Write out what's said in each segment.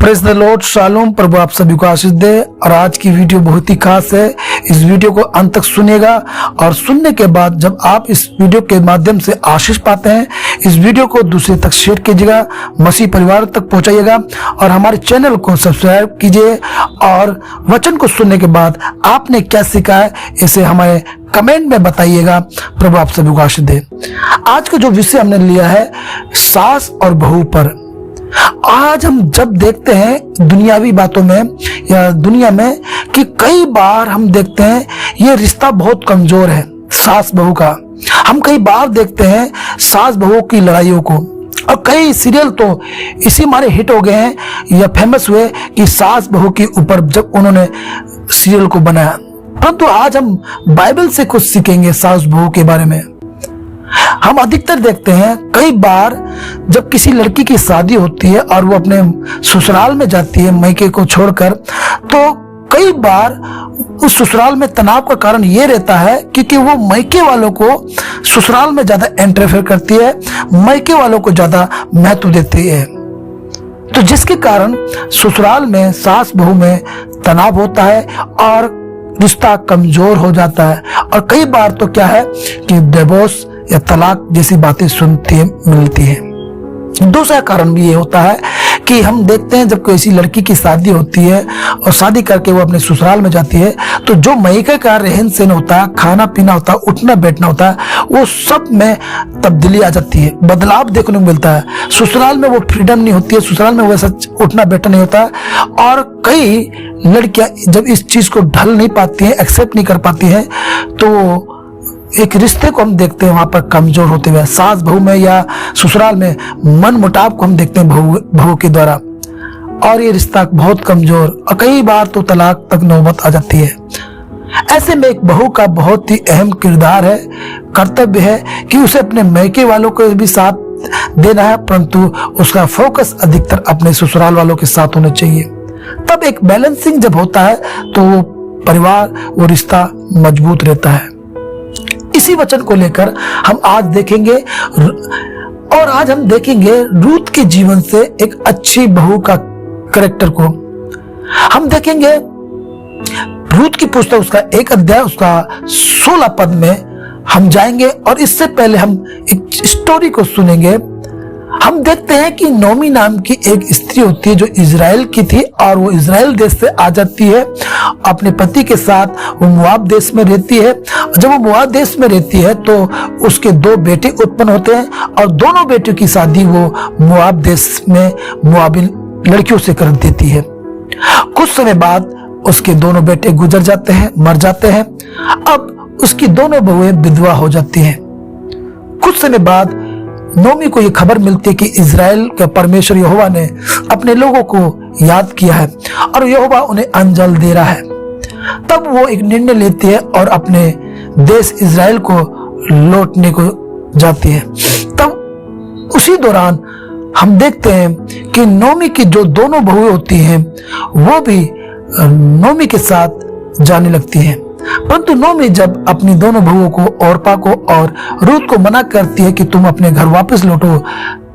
Praise the lord, shalom. प्रभु आप सभी को आशीष दे। और आज की वीडियो बहुत ही खास है। इस वीडियो को अंत तक सुनिएगा और सुनने के बाद जब आप इस वीडियो के माध्यम से आशीष पाते हैं, इस वीडियो को दूसरे तक शेयर कीजिएगा, मसीह परिवार तक पहुंचाइएगा और हमारे चैनल को सब्सक्राइब कीजिए। और वचन को सुनने के बाद आपने क्या सीखा है इसे हमारे कमेंट में बताइएगा। प्रभु आप सभी को आशीष दे। आज का जो विषय हमने लिया है सास और बहू पर। आज हम जब देखते हैं दुनियावी बातों में या दुनिया में कि कई बार हम देखते हैं ये रिश्ता बहुत कमजोर है सास बहू का। हम कई बार देखते हैं सास बहू की लड़ाइयों को, और कई सीरियल तो इसी मारे हिट हो गए हैं या फेमस हुए कि सास बहू के ऊपर जब उन्होंने सीरियल को बनाया। परंतु आज हम बाइबल से कुछ सीखेंगे सास बहू के बारे में। हम अधिकतर देखते हैं कई बार जब किसी लड़की की शादी होती है और वो अपने ससुराल में जाती है मायके को छोड़कर, तो कई बार उस ससुराल में तनाव का कारण ये रहता है क्योंकि वो मायके वालों को ससुराल में ज्यादा इंटरफेयर करती है, मायके वालों को ज्यादा महत्व देती है। तो जिसके कारण ससुराल में सास बहू में तनाव होता है और रिश्ता कमजोर हो जाता है। और कई बार तो क्या है कि डिवोर्स या तलाक जैसी बातें सुनती मिलती है। दूसरा कारण भी ये होता है कि हम देखते हैं जब कोई ऐसी लड़की की शादी होती है और शादी करके वो अपने ससुराल में जाती है, तो जो मायके का रहन सहन होता है, खाना पीना होता है, उठना बैठना होता है, वो सब में तब्दीली आ जाती है, बदलाव देखने को मिलता है। ससुराल में वो फ्रीडम नहीं होती है, ससुराल में वैसा उठना बैठना नहीं होता है। और कई लड़कियां जब इस चीज को ढल नहीं पाती हैं, एक्सेप्ट नहीं कर पाती हैं, तो एक रिश्ते को हम देखते हैं वहां पर कमजोर होते हुए। सास बहू में या ससुराल में मन मुटाव को हम देखते हैं बहू के द्वारा, और ये रिश्ता बहुत कमजोर और कई बार तो तलाक तक नौबत आ जाती है। ऐसे में एक बहू का बहुत ही अहम किरदार है, कर्तव्य है कि उसे अपने मायके वालों को भी साथ देना है, परंतु उसका फोकस अधिकतर अपने ससुराल वालों के साथ होना चाहिए। तब एक बैलेंसिंग जब होता है तो वो परिवार, वो रिश्ता मजबूत रहता है। इसी वचन को लेकर हम आज देखेंगे, और आज हम देखेंगे रूथ के जीवन से एक अच्छी बहू का कैरेक्टर को। हम देखेंगे रूथ की पुस्तक उसका 1 अध्याय उसका 16 पद में हम जाएंगे। और इससे पहले हम एक स्टोरी को सुनेंगे। हम देखते हैं कि नोमी नाम की एक स्त्री होती है जो इजराइल की थी, और वो इजराइल देश से आ जाती है अपने पति के साथ। वो मोआब देश में रहती है। जब वो मोआब देश में रहती है तो उसके 2 बेटे उत्पन्न होते हैं, और दोनों बेटियों की शादी वो मोआब देश में मोआबिन लड़कियों से कर देती है। कुछ समय बाद उसके दोनों बेटे गुजर जाते हैं, मर जाते हैं। अब उसकी दोनों बहुएं विधवा हो जाती हैं। कुछ समय बाद नोमी को ये खबर मिलती है कि इजराइल के परमेश्वर यहोवा ने अपने लोगों को याद किया है और यहोवा उन्हें अन्न जल दे रहा है। तब वो एक निर्णय लेती है और अपने देश इजराइल को लौटने को जाती है। तब उसी दौरान हम देखते हैं कि नोमी की जो दोनों बहुएं होती हैं वो भी नोमी के साथ जाने लगती हैं। परंतु नोमी जब अपनी दोनों बहुओं को, ओर्पा को और रूथ को मना करती है कि तुम अपने घर वापस लौटो,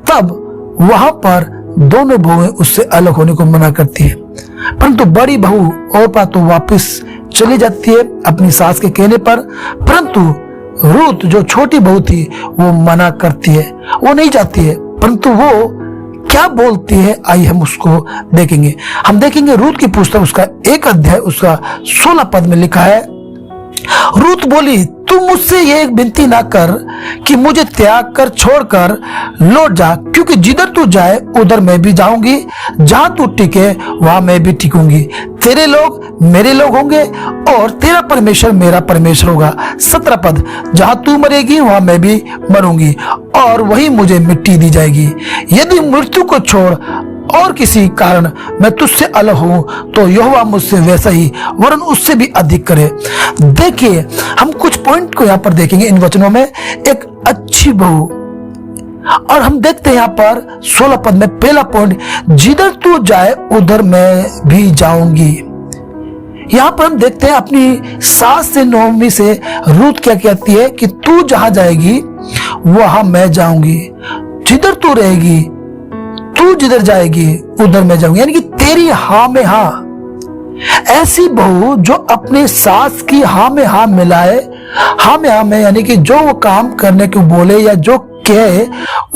तब वहां पर दोनों बहुएं उससे अलग होने को मना करती है। परंतु बड़ी बहू ओर्पा तो वापस चली जाती है अपनी सास के कहने पर, परंतु रूथ जो छोटी बहू थी वो मना करती है, वो नहीं जाती है। परंतु वो क्या बोलती है आइए हम उसको देखेंगे। हम देखेंगे रूथ की पुस्तक उसका 1 अध्याय उसका 16 पद में लिखा है, रूथ बोली, तू मुझसे ये एक विनती ना कर कि मुझे त्याग कर छोड़कर लौट जा, क्योंकि जिधर तू जाए उधर मैं भी जाऊंगी, जहां तू टिके वहां मैं भी टिकूंगी। तेरे लोग मेरे लोग होंगे और तेरा परमेश्वर मेरा परमेश्वर होगा। 17 पद, जहां तू मरेगी वहां मैं भी मरूंगी और वही मुझे मिट्टी दी जाएगी। यदि मृत्यु को छोड़ और किसी कारण मैं तुझसे अलग हूं तो यहोवा मुझसे वैसा ही वरन उससे भी अधिक करे। देखिए हम कुछ पॉइंट को यहाँ पर देखेंगे इन वचनों में। एक अच्छी बहू, और हम देखते हैं यहाँ पर 16 पद में पहला पॉइंट, जिधर तू जाए उधर मैं भी जाऊंगी। यहाँ पर हम देखते हैं अपनी सास से नोमी से रूथ क्या कहती है कि तू जहां जाएगी वहां मैं जाऊंगी, जिधर तू रहेगी, तू जिधर जाएगी उधर मैं जाऊंगी। यानी कि तेरी हाँ में हाँ। ऐसी बहू जो अपनी सास की हाँ में हाँ मिलाए, हाँ में हाँ में यानी कि जो वो काम करने को बोले या जो कहे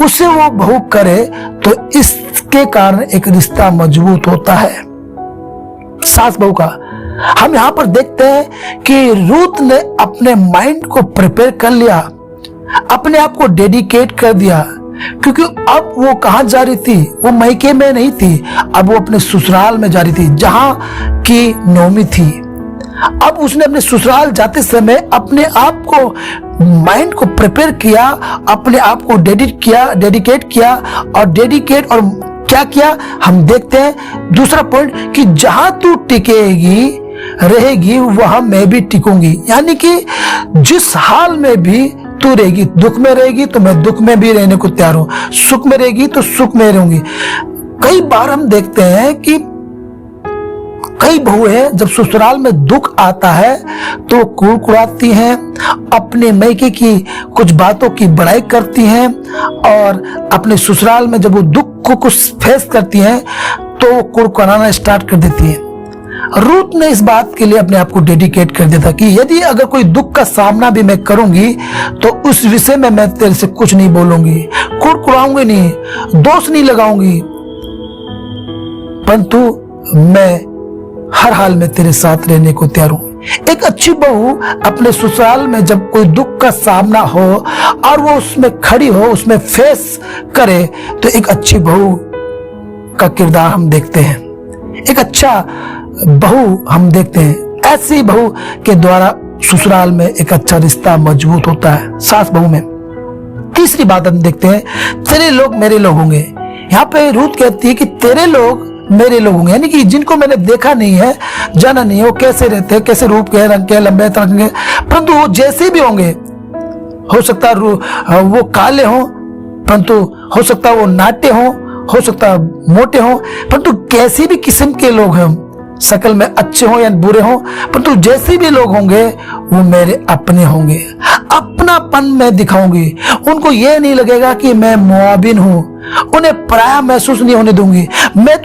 उसे वो बहू करे, तो इसके कारण एक रिश्ता मजबूत होता है सास बहू का। हम यहाँ पर देखते हैं कि रूथ ने अपने माइंड को प्रिपेयर कर लिया, अपने आप को डेडिकेट कर दिया, क्योंकि अब वो कहाँ जा रही थी, वो मैके में नहीं थी, अब वो अपने ससुराल में जा रही थी जहां की नोमी थी। अब उसने अपने ससुराल जाते समय अपने आप को, माइंड को प्रिपेयर किया, अपने आप को डेडिकेट किया और क्या किया हम देखते हैं दूसरा पॉइंट कि जहां तू टिकेगी रहेगी वहां मैं भी टिकूंगी। यानी कि जिस हाल में भी तू रहेगी, दुख में रहेगी तो मैं दुख में भी रहने को तैयार हूं, सुख में रहेगी तो सुख में रहूंगी। कई बार हम देखते हैं कि कई बहुएं जब ससुराल में दुख आता है तो कुड़कुड़ाती हैं, अपने मैके की कुछ बातों की बड़ाई करती हैं, और अपने ससुराल में जब वो दुख को कुछ फेस करती हैं तो कुड़कुड़ाना स्टार्ट कर देती हैं। रूथ ने इस बात के लिए अपने आप को डेडिकेट कर दिया था कि यदि अगर कोई दुख का सामना भी मैं करूंगी तो उस विषय में मैं तेरे से कुछ नहीं बोलूंगी, कुड़कुड़ाऊंगी नहीं, दोष नहीं लगाऊंगी, परंतु मैं हर हाल में तेरे साथ रहने को तैयार हूं। एक अच्छी बहू अपने ससुराल में जब कोई दुख का सामना हो और वो उसमें खड़ी हो, उसमें फेस करे, तो एक अच्छी बहू का किरदार हम देखते हैं, एक अच्छा बहू हम देखते हैं। ऐसी बहू के द्वारा ससुराल में एक अच्छा रिश्ता मजबूत होता है सास बहू में। तीसरी बात हम देखते हैं, तेरे लोग मेरे लोग होंगे। यहाँ पे रूथ कहती है कि तेरे लोग मेरे लोग होंगे, यानी कि जिनको मैंने देखा नहीं है, जाना नहीं है, वो कैसे रहते हैं, कैसे रूप के, रंग के, लंबे तरंग के, परंतु वो जैसे भी होंगे, हो सकता है वो काले हों, परंतु हो सकता है वो नाटे हों, हो सकता है मोटे हों, परंतु कैसी भी किस्म के लोग हैं, शकल में अच्छे हों या बुरे हों, परंतु जैसे भी लोग होंगे वो मेरे अपने होंगे। अपनापन मैं दिखाऊंगी, उनको ये नहीं लगेगा कि मैं मुआबिन हूं, उन्हें पराया महसूस नहीं होने दूंगी। मैं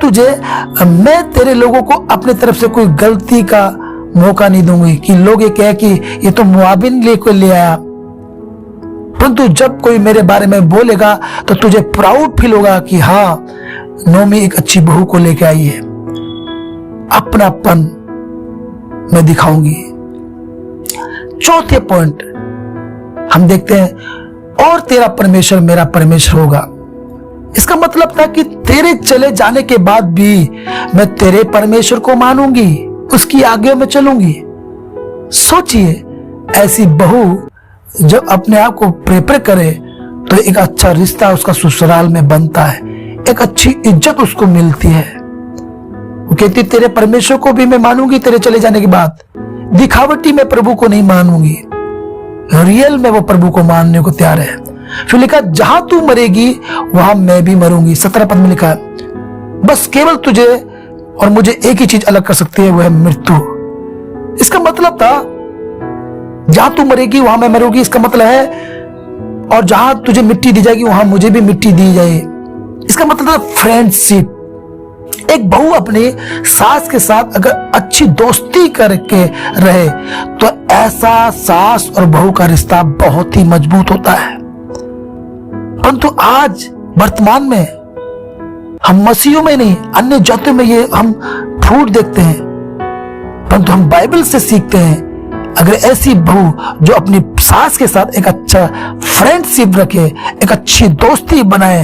तेरे लोगों को अपने तरफ से कोई गलती का मौका नहीं दूंगी कि लोग ये कहे कि ये तो मुआबिन लेकर ले आया, परंतु जब कोई मेरे बारे में बोलेगा तो तुझे प्राउड फील होगा कि हाँ, नोमी एक अच्छी बहू को लेके आई है। अपनापन मैं दिखाऊंगी। चौथे पॉइंट हम देखते हैं, और तेरा परमेश्वर मेरा परमेश्वर होगा। इसका मतलब था कि तेरे चले जाने के बाद भी मैं तेरे परमेश्वर को मानूंगी, उसकी आज्ञा में चलूंगी। सोचिए, ऐसी बहू जब अपने आप को प्रिपेयर करे तो एक अच्छा रिश्ता उसका ससुराल में बनता है, एक अच्छी इज्जत उसको मिलती है। वो कहती तेरे परमेश्वर को भी मैं मानूंगी तेरे चले जाने के बाद, दिखावटी में प्रभु को नहीं मानूंगी, रियल में वो प्रभु को मानने को तैयार है। फिर लिखा, जहां तू मरेगी वहां मैं भी मरूंगी। 17 पद में लिखा है, बस केवल तुझे और मुझे एक ही चीज अलग कर सकती है, वो है मृत्यु। इसका मतलब था जहां तू मरेगी वहां मैं मरूंगी, इसका मतलब है, और जहां तुझे मिट्टी दी जाएगी वहां मुझे भी मिट्टी दी जाए। इसका मतलब है फ्रेंडशिप। एक बहू अपनी सास के साथ अगर अच्छी दोस्ती करके रहे तो ऐसा सास और बहू का रिश्ता बहुत ही मजबूत होता है। परंतु आज वर्तमान में हम मसीहों में नहीं, अन्य जातियों में ये हम फूट देखते हैं, परंतु हम बाइबल से सीखते हैं, अगर ऐसी बहू जो अपनी सास के साथ एक अच्छा फ्रेंडशिप रखे, एक अच्छी दोस्ती बनाए,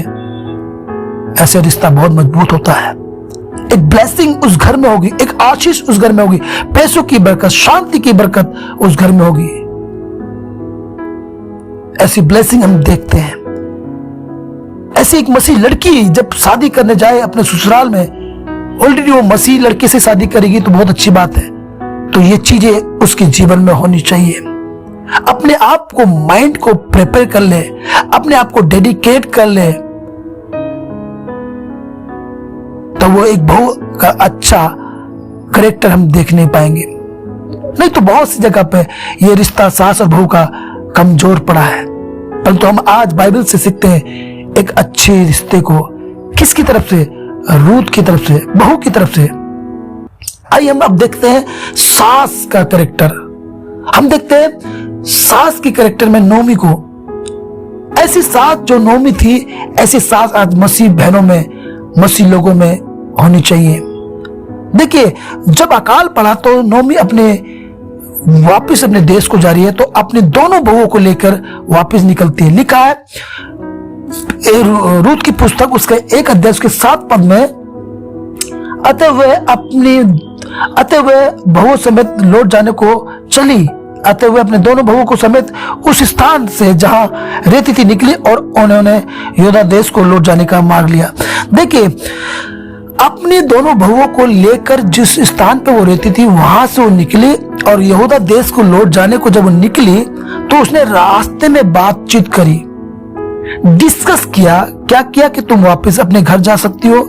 ऐसे रिश्ता बहुत मजबूत होता है। एक ब्लेसिंग उस घर में होगी, एक आशीष उस घर में होगी, पैसों की बरकत, शांति की बरकत उस घर में होगी। ऐसी ब्लेसिंग हम देखते हैं। ऐसी एक मसीह लड़की जब शादी करने जाए अपने ससुराल में, ऑलरेडी वो मसीह लड़के से शादी करेगी तो बहुत अच्छी बात है, तो ये चीजें उसके जीवन में होनी चाहिए। अपने आप को, माइंड को प्रिपेयर कर ले, अपने आप को डेडिकेट कर ले, तो वो एक बहू का अच्छा कैरेक्टर हम देख नहीं पाएंगे। नहीं तो बहुत सी जगह पे ये रिश्ता सास और बहू का कमजोर पड़ा है, परंतु हम आज बाइबल से सीखते हैं एक अच्छे रिश्ते को किसकी तरफ से, रूथ की तरफ से, बहू की तरफ से। आइए हम अब देखते हैं सास का कैरेक्टर। हम देखते हैं सास की कैरेक्टर में नोमी को। ऐसी सास जो नोमी थी, ऐसी सास आज मसीह बहनों में, मसीह लोगों में होनी चाहिए। देखिए, जब अकाल पड़ा तो नोमी वापिस अपने देश को जा रही है, तो अपने दोनों बहुओं को लेकर वापिस निकलती है। लिखा है रूथ की पुस्तक उसके 1 अध्याय के 7 पद में, अतः वह बहुओं समेत लौट जाने को चली। अतः वह अपने दोनों बहुओं को समेत उस स्थान से जहां रहती थी निकली और उन्होंने यहूदा देश को लौट जाने का मार्ग लिया। देखिए, अपनी दोनों बहुओं को लेकर जिस स्थान पे वो रहती थी वहां से वो निकली, और यहूदा देश को लौट जाने को जब वो निकली तो उसने रास्ते में बातचीत करी, डिस्कस किया। क्या किया कि तुम वापस अपने घर जा सकती हो,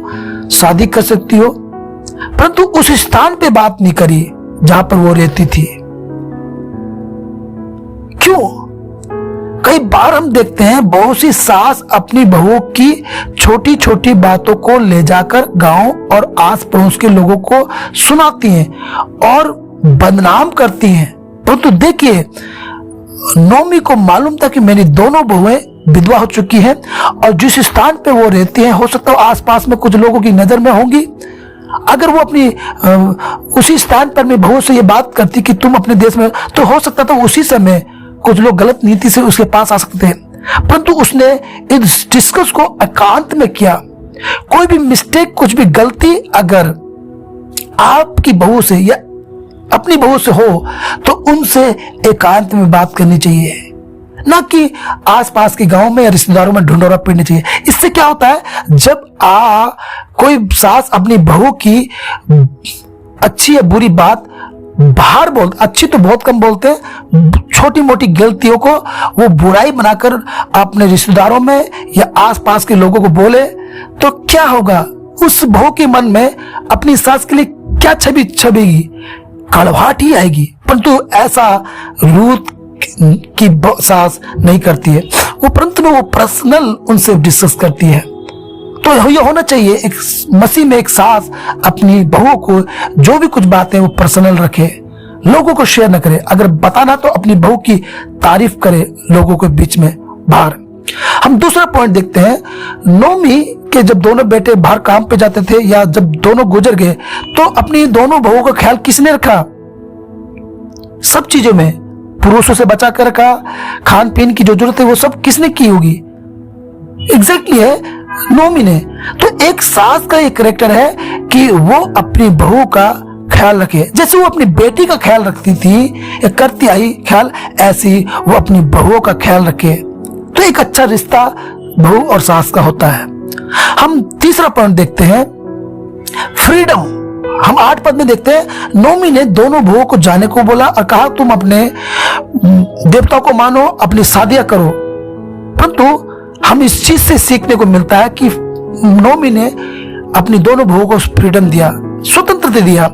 शादी कर सकती हो, परंतु उस स्थान पे बात नहीं करी जहां पर वो रहती थी। क्यों? कई बार हम देखते हैं बहुत सी सास अपनी बहुओं की छोटी छोटी बातों को ले जाकर गांव और आस पड़ोस के लोगों को सुनाती हैं और बदनाम करती हैं। परंतु देखिए, नोमी को मालूम था कि मेरी दोनों बहुएं विधवा हो चुकी हैं और जिस स्थान पे वो रहती हैं हो सकता है आसपास में कुछ लोगों की नजर में होंगी। अगर वो अपनी उसी स्थान पर मैं बहुओं से ये बात करती कि तुम अपने देश में, तो हो सकता था उसी समय कुछ लोग गलत नीति से उसके पास आ सकते हैं। परंतु उसने इस डिस्कस को एकांत में किया। कोई भी मिस्टेक, कुछ भी गलती अगर आपकी बहू से या अपनी बहू से हो तो उनसे एकांत में बात करनी चाहिए, ना कि आसपास के गांव में या रिश्तेदारों में ढुंढोरा पीटनी चाहिए। इससे क्या होता है, जब कोई सास अपनी बहू की अच्छी या बुरी बात बाहर बोलते, अच्छी तो बहुत कम बोलते हैं, छोटी मोटी गलतियों को वो बुराई बनाकर अपने रिश्तेदारों में या आसपास के लोगों को बोले, तो क्या होगा, उस बहू के मन में अपनी सास के लिए क्या छवि छबेगी, कड़वाहट ही आएगी। परंतु ऐसा रूथ की सास नहीं करती है, वो परंतु वो पर्सनल उनसे डिस्कस करती है। तो ये होना चाहिए, एक मसीह में एक सास अपनी बहू को जो भी कुछ बातें वो पर्सनल रखे, लोगों को शेयर न करे। अगर बताना तो अपनी बहू की तारीफ करे लोगों के बीच में बाहर। हम दूसरा पॉइंट देखते हैं, नोमी के जब दोनों बेटे बाहर काम पे जाते थे या जब दोनों गुजर गए तो अपनी दोनों बहुओं का ख्याल किसने रखा? सब चीजों में पुरुषों से बचा कर रखा, खान पीन की जो जरूरत है वो सब किसने की होगी? एग्जैक्टली है, नोमी ने। तो एक सास का एक कैरेक्टर है कि वो अपनी बहू का ख्याल रखे। जैसे वो अपनी बेटी का ख्याल रखती थी या करती आई ख्याल, ऐसी वो अपनी बहुओं का ख्याल रखे। तो एक अच्छा रिश्ता बहू और सास का होता है। हम तीसरा पॉइंट देखते हैं, फ्रीडम। हम 8 पद में देखते हैं, नोमी ने दोनों बहुओं को जाने को बोला और कहा तुम अपने देवताओं को मानो, अपनी शादियां करो। परंतु हम इस चीज से सीखने को मिलता है कि नोमी ने अपनी दोनों बहुओं को फ्रीडम दिया, स्वतंत्रता दिया।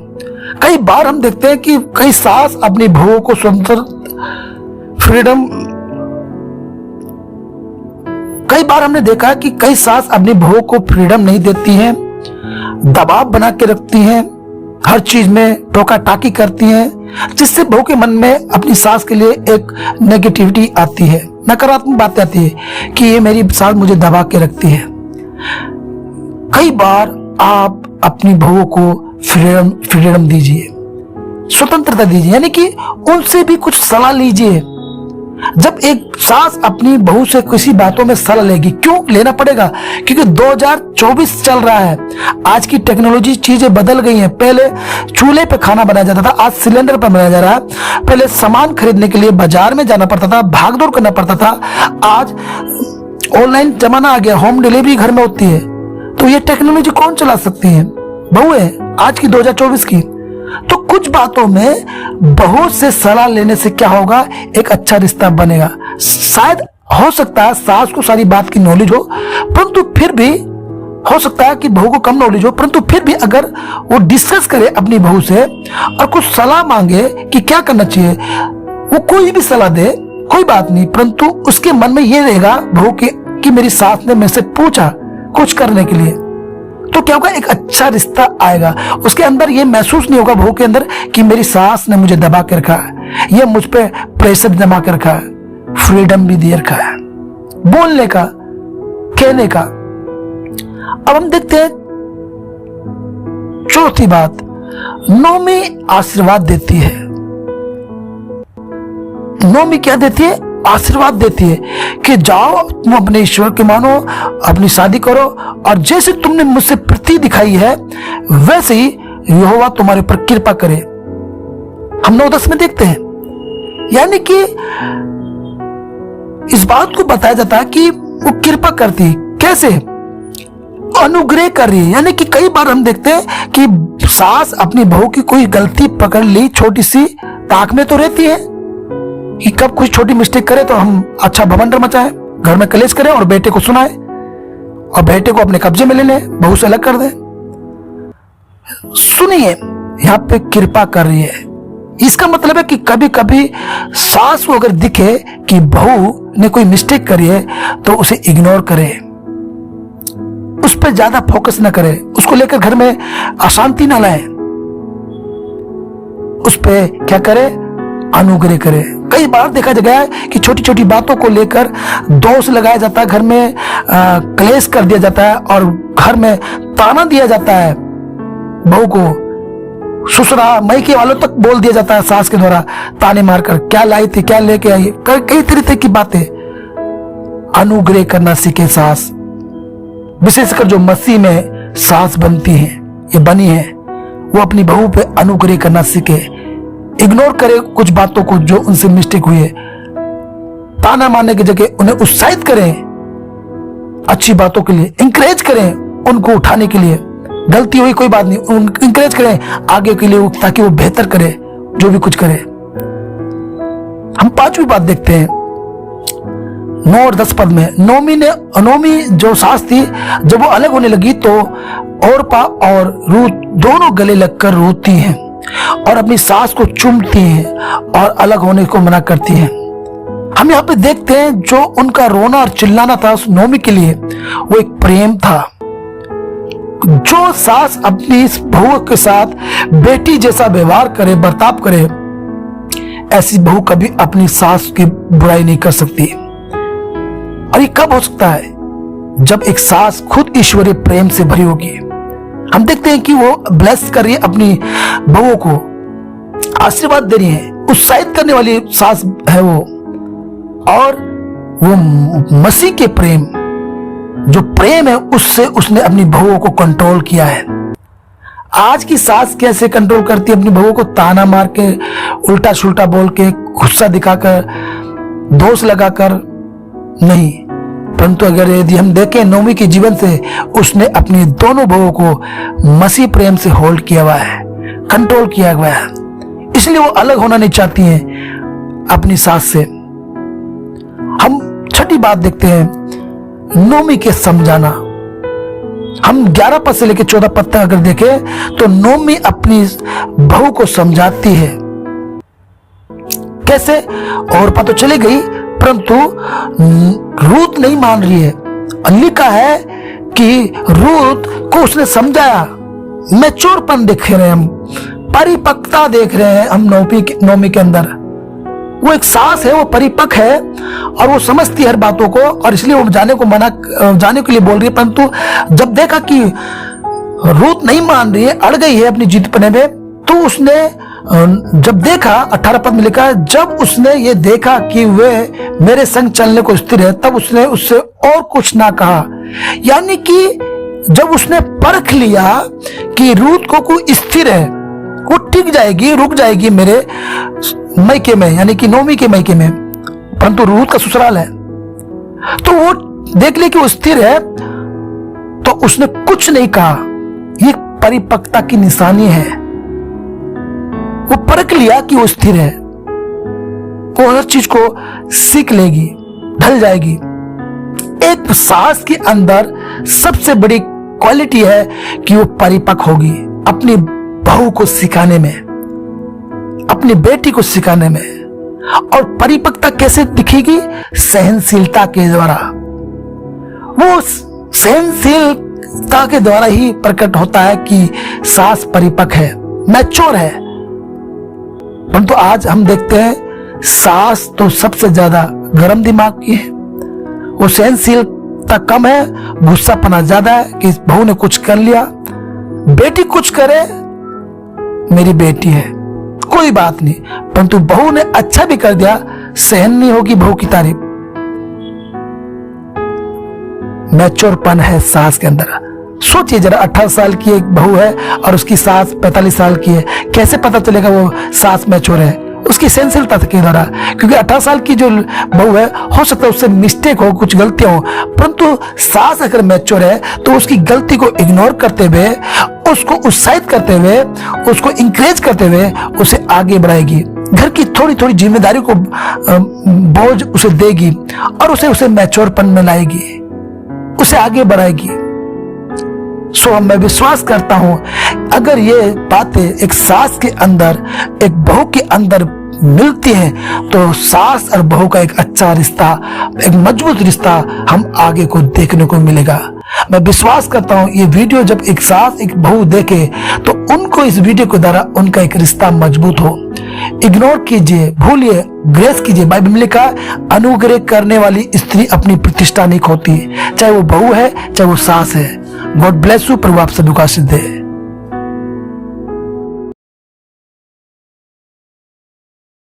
कई बार हम देखते हैं कि कई सास अपनी बहुओं को स्वतंत्र फ्रीडम, कई बार हमने देखा कि कई सास अपनी बहुओं को फ्रीडम नहीं देती हैं, दबाव बना के रखती हैं, हर चीज में टोका टाकी करती हैं, जिससे बहू के मन में अपनी सास के लिए एक नेगेटिविटी आती है, नकारात्मक बातें आती है कि ये मेरी सास मुझे दबा के रखती है। कई बार आप अपनी बहुओं को फ्रीडम दीजिए, स्वतंत्रता दीजिए, यानी कि उनसे भी कुछ सलाह लीजिए। जब एक सास अपनी बहू से किसी बातों में सलाह लेगी, क्यों लेना पड़ेगा? क्योंकि 2024 चल रहा है, आज की टेक्नोलॉजी चीजें बदल गई हैं। पहले चूल्हे पे खाना बनाया जाता था, आज सिलेंडर पर बनाया जा रहा है। पहले सामान खरीदने के लिए बाजार में जाना पड़ता था, भागदौड़ करना पड़ता था, आज ऑनलाइन जमाना आ गया, होम डिलीवरी घर में होती है। तो ये टेक्नोलॉजी कौन चला सकती है? बहू है आज की 2024 की। तो कुछ बातों में बहू से सलाह लेने से क्या होगा, एक अच्छा रिश्ता बनेगा। शायद हो सकता है सास को सारी बात की नॉलेज हो, परंतु फिर भी हो सकता है कि बहू को कम नॉलेज हो, परंतु फिर भी अगर वो डिस्कस करे अपनी बहू से और कुछ सलाह मांगे कि क्या करना चाहिए, वो कोई भी सलाह दे, कोई बात नहीं, परंतु उसके मन में ये रहेगा बहू के कि मेरी सास ने मेरे से पूछा कुछ करने के लिए। तो क्या होगा, एक अच्छा रिश्ता आएगा। उसके अंदर ये महसूस नहीं होगा बहू के अंदर कि मेरी सास ने मुझे दबा के रखा है, ये मुझ पे प्रेशर जमा के रखा है, फ्रीडम भी दे रखा है बोलने का, कहने का। अब हम देखते हैं चौथी बात, नौमी आशीर्वाद देती है। नौमी क्या देती है? आशीर्वाद देती है कि जाओ तुम अपने ईश्वर के मानो, अपनी शादी करो, और जैसे तुमने मुझसे प्रीति दिखाई है वैसे ही यहोवा तुम्हारे ऊपर कृपा करे। हम 9-10 में देखते हैं, यानी कि इस बात को बताया जाता है कि वो कृपा करती है। कैसे? अनुग्रह कर रही है। यानी कि कई बार हम देखते हैं कि सास अपनी बहू की कोई गलती पकड़ ली, छोटी सी, ताक में तो रहती है कि कब कुछ छोटी मिस्टेक करे तो हम अच्छा बवंडर मचाएं, घर में कलेश करें और बेटे को सुनाए और बेटे को अपने कब्जे में ले लें, बहू से अलग कर दें। सुनिए, यहां पे कृपा कर रही है। इसका मतलब है कि कभी कभी सास को अगर दिखे कि बहू ने कोई मिस्टेक करी है तो उसे इग्नोर करे, उस पर ज्यादा फोकस ना करे, उसको लेकर घर में अशांति ना लाए, उस पर क्या करे? अनुग्रह करे। कई बार देखा गया है कि छोटी छोटी बातों को लेकर दोष लगाया जाता है, घर में क्लेश कर दिया जाता है और घर में ताना दिया जाता है, बहू को ससुरा मैके वालों तक बोल दिया जाता है सास के द्वारा, ताने मारकर, क्या लाई थी, क्या लेके आई, कई तरीके की बातें। अनुग्रह करना सीखे सास, विशेषकर जो मसीह में सास बनती है, ये बनी है, वो अपनी बहू पे अनुग्रह करना सीखे। इग्नोर करे कुछ बातों को जो उनसे मिस्टेक हुई है, ताना मारने की जगह उन्हें उत्साहित करें, अच्छी बातों के लिए इंकरेज करें, उनको उठाने के लिए। गलती हुई कोई बात नहीं, इंकरेज करें आगे के लिए, ताकि वो बेहतर करे जो भी कुछ करे। हम 5वीं बात देखते हैं 9 और 10 पद में। नोमी जो सास थी, जब वो अलग होने लगी तो ओरपा और रूत दोनों गले लगकर रोती हैं और अपनी सास को चूमती हैं और अलग होने को मना करती हैं। हम यहाँ पे देखते हैं जो उनका रोना और चिल्लाना था उस नोमी के लिए, वो एक प्रेम था। जो सास अपनी इस बहू के साथ बेटी जैसा व्यवहार करे, बर्ताव करे, ऐसी बहू कभी अपनी सास की बुराई नहीं कर सकती। और ये कब हो सकता है? जब एक सास खुद ईश्वरीय प्रेम से भरी होगी। हम देखते हैं कि वो ब्लेस कर रही है अपनी बहू को, आशीर्वाद दे रही है, उत्साहित करने वाली सास है वो। और वो मसीह के प्रेम, जो प्रेम है, उससे उसने अपनी बहू को कंट्रोल किया है। आज की सास कैसे कंट्रोल करती है अपनी बहू को? ताना मार के, उल्टा सुल्टा बोल के, गुस्सा दिखाकर, दोष लगाकर नहीं। परंतु अगर यदि हम देखें नोमी के जीवन से, उसने अपनी दोनों बहू को मसीह प्रेम से होल्ड किया हुआ है, कंट्रोल किया हुआ है। इसलिए वो अलग होना नहीं चाहती हैं अपनी सास से। हम 6ठी बात देखते हैं, नोमी के समझाना। हम 11 पद से लेकर 14 पद तक अगर देखें तो नोमी अपनी बहू को समझाती है। कैसे? और पता तो चली गई, परंतु रूत नहीं मान रही है। लिखा है कि रूत को उसने समझाया। मैच्योरपन देख रहे हैं हम, परिपक्वता देख रहे हैं हम नोमी के अंदर। वो एक सास है, वो परिपक्व है और वो समझती है हर बातों को, और इसलिए वो जाने के लिए बोल रही है। परंतु जब देखा कि रूत नहीं मान रही है, अड़ गई है अपनी जिद पने में, तो उसने जब देखा, 18 पद में लिखा है, जब उसने ये देखा कि वे मेरे संग चलने को स्थिर है, तब उसने उससे और कुछ ना कहा। यानी कि जब उसने परख लिया कि रूत को कोई स्थिर है, वो टिक जाएगी, रुक जाएगी मेरे मैके में, यानी कि नोमी के मैके में, परंतु रूत का ससुराल है, तो वो देख ले कि वो स्थिर है, तो उसने कुछ नहीं कहा। ये परिपक्वता की निशानी है। वो परख लिया कि वो स्थिर है, वो हर चीज को सीख लेगी, ढल जाएगी। एक सास के अंदर सबसे बड़ी क्वालिटी है कि वो परिपक्व होगी अपनी बहू को सिखाने में, अपनी बेटी को सिखाने में। और परिपक्वता कैसे दिखेगी? सहनशीलता के द्वारा। वो सहनशील परिपक्वता के द्वारा ही प्रकट होता है कि सास परिपक्व है, मैच्योर है। परंतु आज हम देखते हैं सास तो सबसे ज्यादा गर्म दिमाग की है, वो सहनशीलता कम है, गुस्सापना ज्यादा है कि इस बहू ने कुछ कर लिया। बेटी कुछ करे, मेरी बेटी है, कोई बात नहीं, परंतु बहू ने अच्छा भी कर दिया, सहन नहीं होगी बहू की तारीफ। मैच्योरपन है सास के अंदर। सोचिए जरा, 18 साल की एक बहू है और उसकी सास 45 साल की है, कैसे पता चलेगा वो सास मैच्योर है? उसकी सहनशीलता के द्वारा। क्योंकि 18 साल की जो बहू है, हो सकता है उससे मिस्टेक हो, कुछ गलतियां हो, परंतु सास अगर मैच्योर है तो उसकी गलती को इग्नोर करते हुए, उसको उत्साहित करते हुए, उसको इंकरेज करते हुए उसे आगे बढ़ाएगी। घर की थोड़ी थोड़ी जिम्मेदारी को बोझ उसे देगी और उसे मैच्योरपन में लाएगी, उसे आगे बढ़ाएगी। सो मैं विश्वास करता हूं, अगर ये बातें एक सास के अंदर, एक बहू के अंदर मिलती हैं, तो सास और बहू का एक अच्छा रिश्ता, एक मजबूत रिश्ता हम आगे को देखने को मिलेगा। मैं विश्वास करता हूं ये वीडियो जब एक सास एक बहू देखे तो उनको इस वीडियो के द्वारा उनका एक रिश्ता मजबूत हो। इग्नोर कीजिए, भूलिए, ग्रेस कीजिए। बाइबल में लिखा है, अनुग्रह करने वाली स्त्री अपनी प्रतिष्ठा नहीं खोती, चाहे वो बहू है चाहे वो सास है। God bless you. प्रभु आप सभी को आशीष दे।